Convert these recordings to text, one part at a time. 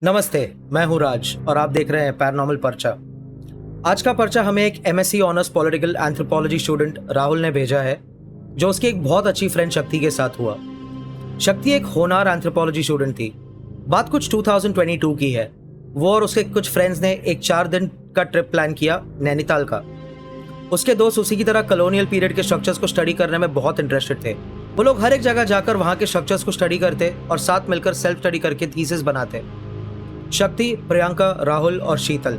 नमस्ते, मैं हूं राज और आप देख रहे हैं पैरानॉर्मल पर्चा। आज का पर्चा हमें एक MSc honours political anthropology student Rahul ने भेजा है, जो उसकी एक बहुत अच्छी फ्रेंड शक्ति के साथ हुआ। शक्ति एक होनहार एंथ्रोपोलॉजी स्टूडेंट थी। बात कुछ 2022 की है। वो और उसके कुछ फ्रेंड्स ने एक 4 दिन का ट्रिप प्लान किया नैनीताल का। उसके दोस्त उसी की तरह कॉलोनियल पीरियड के स्ट्रक्चर्स को स्टडी करने में बहुत इंटरेस्टेड थे। वो लोग हर एक जगह जाकर वहाँ के स्ट्रक्चर्स को स्टडी करते और साथ मिलकर सेल्फ स्टडी करके थीसिस बनाते। शक्ति, प्रियंका, राहुल और शीतल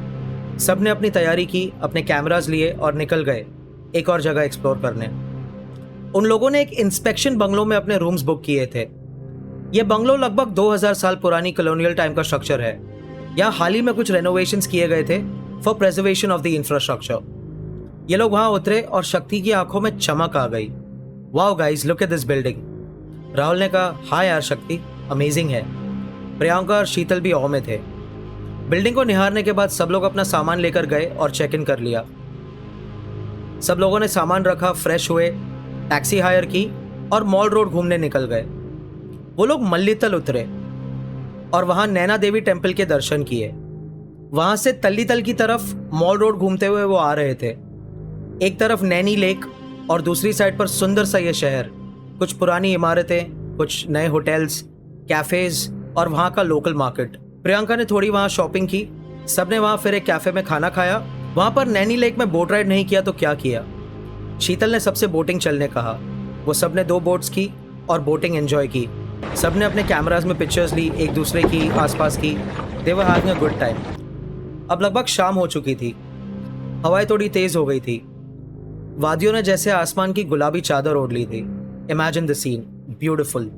सबने अपनी तैयारी की, अपने कैमरास लिए और निकल गए एक और जगह एक्सप्लोर करने। उन लोगों ने एक इंस्पेक्शन बंगलो में अपने रूम्स बुक किए थे। यह बंगलो लगभग 2000 साल पुरानी कॉलोनियल टाइम का स्ट्रक्चर है। यहाँ हाल ही में कुछ रेनोवेशंस किए गए थे for preservation of the infrastructure. ये लोग वहां उतरे और शक्ति की आंखों में चमक आ गई। Wow guys, look at this building. Rahul ने कहा, हाँ यार शक्ति, अमेजिंग है। प्रियंका और शीतल भी ऑ में थे। बिल्डिंग को निहारने के बाद सब लोग अपना सामान लेकर गए और चेक इन कर लिया। सब लोगों ने सामान रखा, फ्रेश हुए, टैक्सी हायर की और मॉल रोड घूमने निकल गए। वो लोग मल्लीतल उतरे और वहां नैना देवी टेम्पल के दर्शन किए। वहां से तल्लीतल की तरफ मॉल रोड घूमते हुए वो आ रहे थे। एक तरफ नैनी लेक और दूसरी साइड पर सुंदर सा ये शहर, कुछ पुरानी इमारतें, कुछ नए होटल्स, कैफेज और वहां का लोकल मार्केट। प्रियंका ने थोड़ी वहां शॉपिंग की। सबने वहां फिर एक कैफे में खाना खाया। वहां पर नैनी लेक में बोट राइड नहीं किया तो क्या किया। शीतल ने सबसे बोटिंग चलने कहा। वो सबने 2 बोट्स की और बोटिंग एंजॉय की। सबने अपने कैमराज में पिक्चर्स ली, एक दूसरे की, आसपास की। They were having a good time. अब लगभग शाम हो चुकी थी। हवाएं थोड़ी तेज हो गई थी। वादियों ने जैसे आसमान की गुलाबी चादर ओढ़ ली थी। Imagine the scene, beautiful.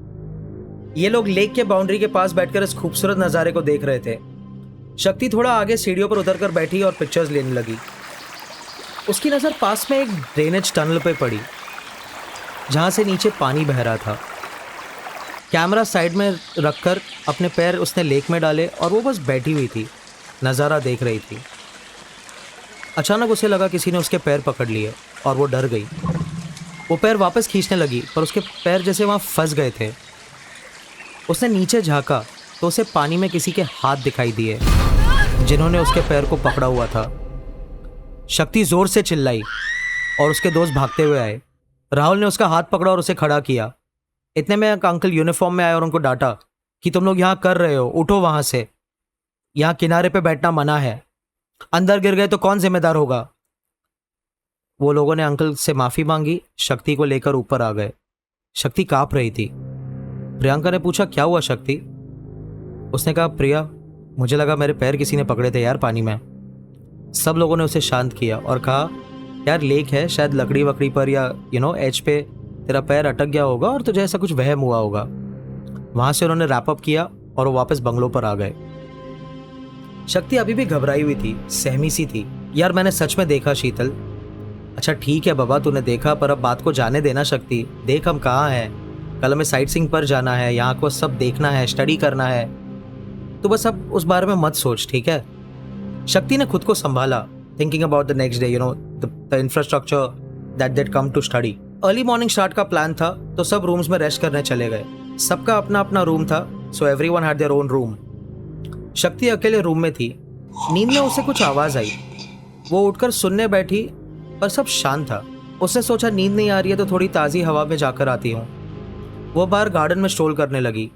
ये लोग लेक के बाउंड्री के पास बैठकर इस खूबसूरत नज़ारे को देख रहे थे। शक्ति थोड़ा आगे सीढ़ियों पर उतरकर बैठी और पिक्चर्स लेने लगी। उसकी नज़र पास में एक ड्रेनेज टनल पे पड़ी, जहाँ से नीचे पानी बह रहा था। कैमरा साइड में रखकर अपने पैर उसने लेक में डाले और वो बस बैठी हुई थी, नज़ारा देख रही थी। अचानक उसे लगा किसी ने उसके पैर पकड़ लिए और वो डर गई। वो पैर वापस खींचने लगी पर उसके पैर जैसे वहाँ फंस गए थे। उसने नीचे झांका तो उसे पानी में किसी के हाथ दिखाई दिए, जिन्होंने उसके पैर को पकड़ा हुआ था। शक्ति जोर से चिल्लाई और उसके दोस्त भागते हुए आए। राहुल ने उसका हाथ पकड़ा और उसे खड़ा किया। इतने में एक अंकल यूनिफॉर्म में आए और उनको डांटा कि तुम लोग यहाँ कर रहे हो, उठो वहां से, यहाँ किनारे पे बैठना मना है, अंदर गिर गए तो कौन जिम्मेदार होगा। वो लोगों ने अंकल से माफी मांगी, शक्ति को लेकर ऊपर आ गए। शक्ति कांप रही थी। प्रियंका ने पूछा, क्या हुआ शक्ति? उसने कहा, प्रिया, मुझे लगा मेरे पैर किसी ने पकड़े थे यार पानी में। सब लोगों ने उसे शांत किया और कहा, यार लेक है, शायद लकड़ी वकड़ी पर या एज पे तेरा पैर अटक गया होगा और तुझे ऐसा कुछ वहम हुआ होगा। वहां से उन्होंने रैप अप किया और वो वापस बंगलो पर आ गए। शक्ति अभी भी घबराई हुई थी, सहमी सी थी। यार मैंने सच में देखा शीतल। अच्छा ठीक है बाबा, तूने देखा, पर अब बात को जाने देना शक्ति। देख हम कहाँ हैं, कल हमें साइट सीइंग पर जाना है, यहाँ को सब देखना है, स्टडी करना है। तो बस अब उस बारे में मत सोच, ठीक है? शक्ति ने खुद को संभाला, thinking about the next day, the infrastructure that come to study. Early morning start का प्लान था, तो सब रूम्स में रेस्ट करने चले गए। सबका अपना अपना रूम था, so everyone had their own room. शक्ति अकेले रूम में थी। नींद में उसे कुछ आवाज आई। वो उठकर सुनने बैठी, पर सब शांत था। उसने सोचा नींद नहीं आ रही है तो थोड़ी ताज़ी हवा में जाकर आती हूँ। वो बाहर गार्डन में स्ट्रोल करने लगी।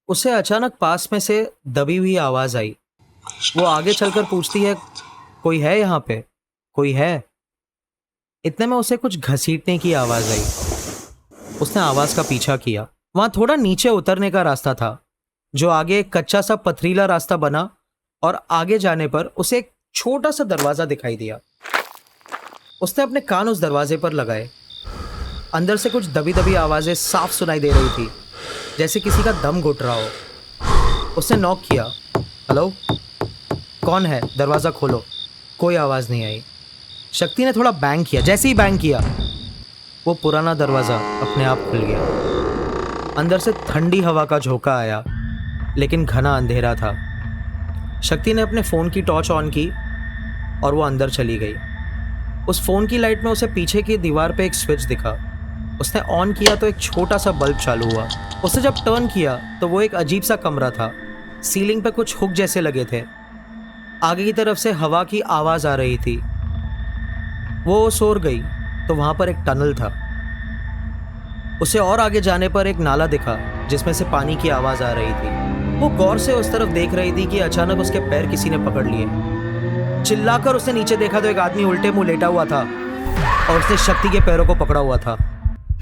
उसे अचानक पास में से दबी हुई आवाज आई। वो आगे चलकर पूछती है, कोई है यहाँ पे? कोई है? इतने में उसे कुछ घसीटने की आवाज आई। उसने आवाज का पीछा किया। वहां थोड़ा नीचे उतरने का रास्ता था, जो आगे एक कच्चा सा पथरीला रास्ता बना और आगे जाने पर उसे एक छोटा सा दरवाजा दिखाई दिया। उसने अपने कान उस दरवाजे पर लगाए। अंदर से कुछ दबी दबी आवाजें साफ सुनाई दे रही थी, जैसे किसी का दम घुट रहा हो। उसने नॉक किया, हेलो, कौन है? दरवाज़ा खोलो। कोई आवाज़ नहीं आई। शक्ति ने थोड़ा बैंग किया। जैसे ही बैंग किया, वो पुराना दरवाज़ा अपने आप खुल गया। अंदर से ठंडी हवा का झोंका आया, लेकिन घना अंधेरा था। शक्ति ने अपने फ़ोन की टॉर्च ऑन की और वो अंदर चली गई। उस फ़ोन की लाइट में उसे पीछे की दीवार पे एक स्विच दिखा। उसने ऑन किया तो एक छोटा सा बल्ब चालू हुआ। उसने जब टर्न किया तो वो एक अजीब सा कमरा था। सीलिंग पे कुछ हुक जैसे लगे थे। आगे की तरफ से हवा की आवाज़ आ रही थी। वो सौर गई तो वहाँ पर एक टनल था। उसे और आगे जाने पर एक नाला दिखा जिसमें से पानी की आवाज़ आ रही थी। वो गौर से उस तरफ देख रही थी कि अचानक उसके पैर किसी ने पकड़ लिए। चिल्लाकर उसने नीचे देखा तो एक आदमी उल्टे मुंह लेटा हुआ था और उसने शक्ति के पैरों को पकड़ा हुआ था।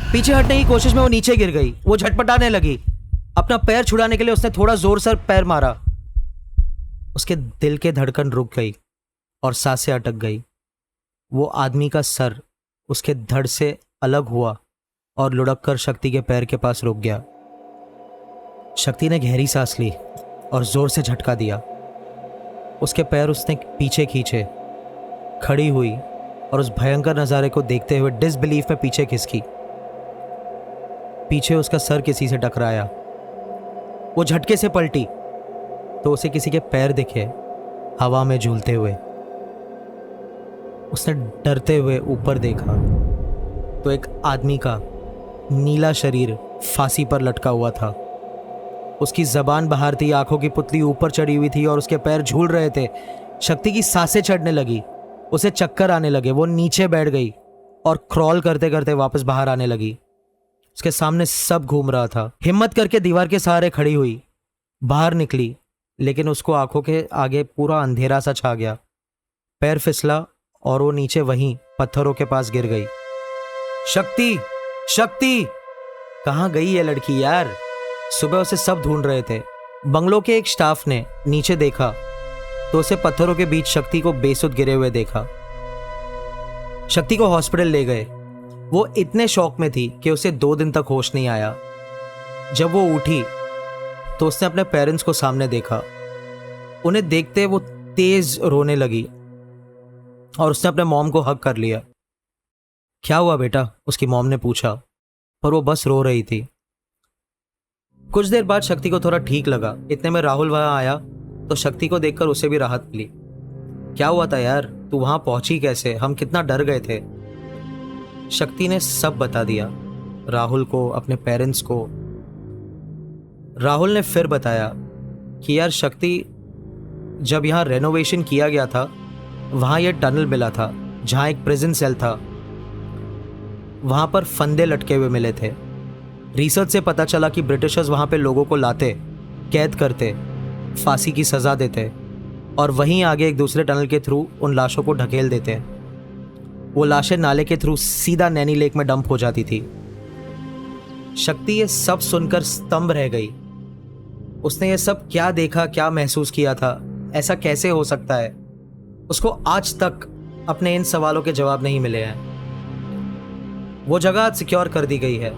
पीछे हटने की कोशिश में वो नीचे गिर गई। वो झटपटाने लगी। अपना पैर छुड़ाने के लिए उसने थोड़ा जोर से पैर मारा। उसके दिल के धड़कन रुक गई और सांसें अटक गई। वो आदमी का सर उसके धड़ से अलग हुआ और लुढ़क कर शक्ति के पैर के पास रुक गया। शक्ति ने गहरी सांस ली और जोर से झटका दिया। उसके पैर उसने पीछे खींचे। खड़ी हुई और उस भयंकर नज़ारे को देखते हुए डिसबिलीफ में पीछे खिसकी। पीछे उसका सर किसी से टकराया। वो झटके से पलटी तो उसे किसी के पैर दिखे हवा में झूलते हुए। उसने डरते हुए ऊपर देखा तो एक आदमी का नीला शरीर फांसी पर लटका हुआ था। उसकी जबान बाहर थी, आंखों की पुतली ऊपर चढ़ी हुई थी और उसके पैर झूल रहे थे। शक्ति की सांसें चढ़ने लगी। उसे चक्कर आने लगे। वो नीचे बैठ गई और क्रॉल करते करते वापस बाहर आने लगी। उसके सामने सब घूम रहा था। हिम्मत करके दीवार के सहारे खड़ी हुई, बाहर निकली, लेकिन उसको आंखों के आगे पूरा अंधेरा सा छा गया। पैर फिसला और वो नीचे वहीं पत्थरों के पास गिर गई। शक्ति, शक्ति, कहाँ गई ये लड़की यार? सुबह उसे सब ढूंढ रहे थे। बंगलों के एक स्टाफ ने नीचे देखा तो उसे पत्थरों के बीच शक्ति को बेसुध गिरे हुए देखा। शक्ति को हॉस्पिटल ले गए। वो इतने शौक में थी कि उसे 2 दिन तक होश नहीं आया। जब वो उठी तो उसने अपने पेरेंट्स को सामने देखा। उन्हें देखते वो तेज रोने लगी और उसने अपने मॉम को हग कर लिया। क्या हुआ बेटा? उसकी मॉम ने पूछा, पर वो बस रो रही थी। कुछ देर बाद शक्ति को थोड़ा ठीक लगा। इतने में राहुल वहां आया तो शक्ति को देखकर उसे भी राहत मिली। क्या हुआ था यार? तू वहां पहुंची कैसे? हम कितना डर गए थे। शक्ति ने सब बता दिया, राहुल को, अपने पेरेंट्स को। राहुल ने फिर बताया कि यार शक्ति, जब यहाँ रेनोवेशन किया गया था वहाँ ये टनल मिला था जहाँ एक प्रिजन सेल था। वहाँ पर फंदे लटके हुए मिले थे। रिसर्च से पता चला कि ब्रिटिशर्स वहाँ पे लोगों को लाते, कैद करते, फांसी की सज़ा देते और वहीं आगे एक दूसरे टनल के थ्रू उन लाशों को ढकेल देते। वो लाशें नाले के थ्रू सीधा नैनी लेक में डंप हो जाती थी। शक्ति ये सब सुनकर स्तंभ रह गई। उसने ये सब क्या देखा, क्या महसूस किया था? ऐसा कैसे हो सकता है? उसको आज तक अपने इन सवालों के जवाब नहीं मिले हैं। वो जगह आज सिक्योर कर दी गई है।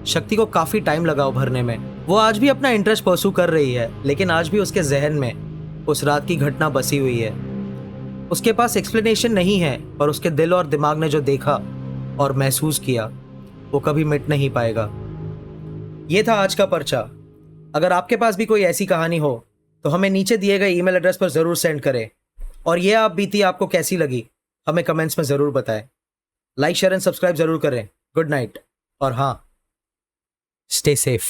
शक्ति को काफ़ी टाइम लगा उभरने में। वो आज भी अपना इंटरेस्ट परस्यू कर रही है, लेकिन आज भी उसके जहन में उस रात की घटना बसी हुई है। उसके पास एक्सप्लेनेशन नहीं है, पर उसके दिल और दिमाग ने जो देखा और महसूस किया वो कभी मिट नहीं पाएगा। ये था आज का पर्चा। अगर आपके पास भी कोई ऐसी कहानी हो तो हमें नीचे दिए गए ईमेल एड्रेस पर ज़रूर सेंड करें। और ये आप बीती आपको कैसी लगी हमें कमेंट्स में ज़रूर बताएं। लाइक, शेयर एंड सब्सक्राइब ज़रूर करें। गुड नाइट और हाँ, स्टे सेफ।